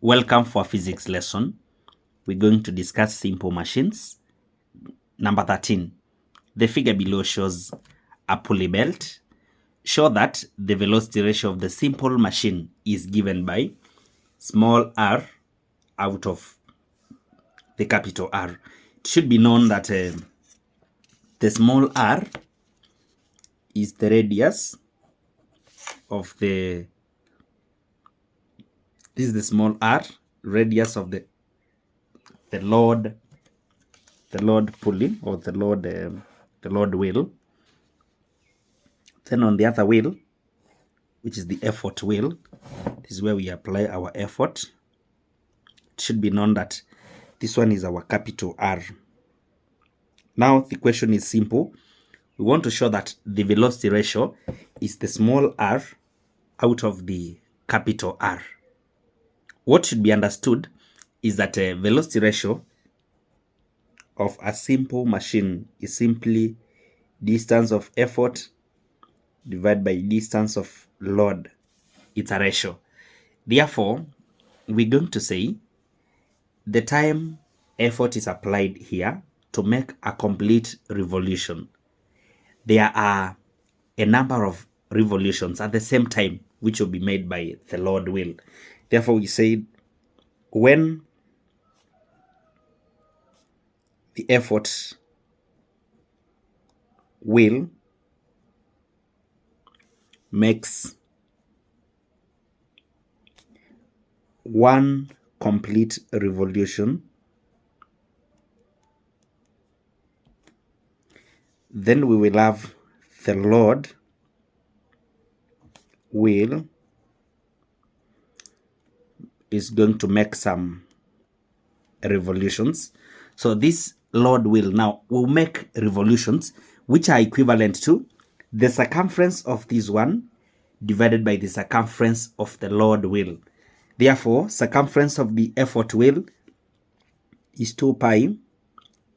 Welcome for a physics lesson. We're going to discuss simple machines. Number 13. The figure below shows a pulley belt. Show that the velocity ratio of the simple machine is given by small r out of the capital R. It should be known that the small r is the radius of the small r, radius of the load pulley, or the load wheel. Then on the other wheel, which is the effort wheel, this is where we apply our effort. It should be known that this one is our capital R. Now the question is simple. We want to show that the velocity ratio is the small r out of the capital R. What should be understood is that a velocity ratio of a simple machine is simply distance of effort divided by distance of load. It's a ratio. Therefore, we're going to say the time effort is applied here to make a complete revolution. There are a number of revolutions at the same time which will be made by the load wheel. Therefore, we say when the effort wheel makes one complete revolution, then we will have the load wheel is going to make some revolutions. So this load wheel now will make revolutions which are equivalent to the circumference of this one divided by the circumference of the load wheel. Therefore, circumference of the effort wheel is 2 pi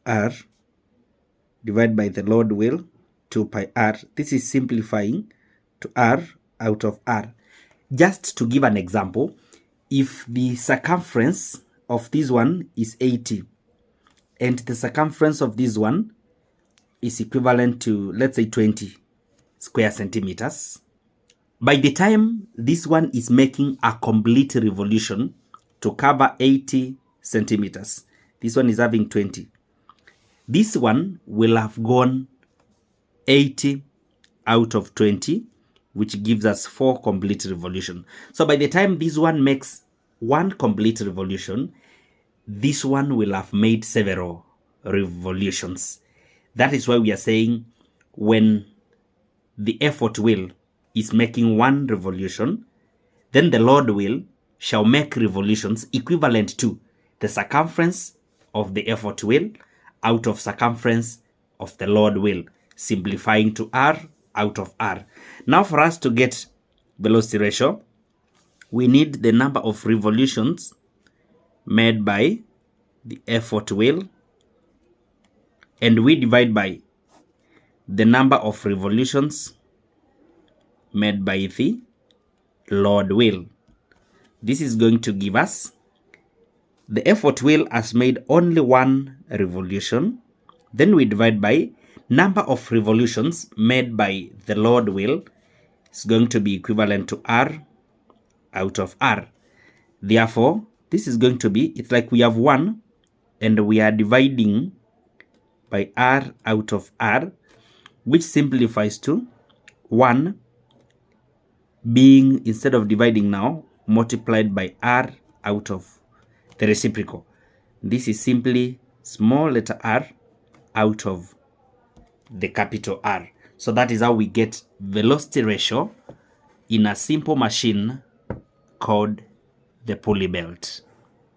r divided by the load wheel, 2 pi r. This is simplifying to r out of r. Just to give an example, if the circumference of this one is 80 and the circumference of this one is equivalent to, let's say, 20 square centimeters, by the time this one is making a complete revolution to cover 80 centimeters, this one is having 20. This one will have gone 80 out of 20, which gives us 4 complete revolutions. So by the time this one makes 1 complete revolution, this one will have made several revolutions. That is why we are saying when the effort wheel is making 1 revolution, then the load wheel shall make revolutions equivalent to the circumference of the effort wheel out of circumference of the load wheel, simplifying to r out of r. Now for us to get velocity ratio, we need the number of revolutions made by the effort wheel, and we divide by the number of revolutions made by the load wheel. This is going to give us the effort wheel has made only 1 revolution. Then we divide by number of revolutions made by the load wheel. It's going to be equivalent to r out of r. Therefore, this is going to be, it's like we have 1 and we are dividing by r out of r, which simplifies to 1 being, instead of dividing now, multiplied by r out of the reciprocal. This is simply small letter r out of the capital R. So that is how we get velocity ratio in a simple machine called the pulley belt.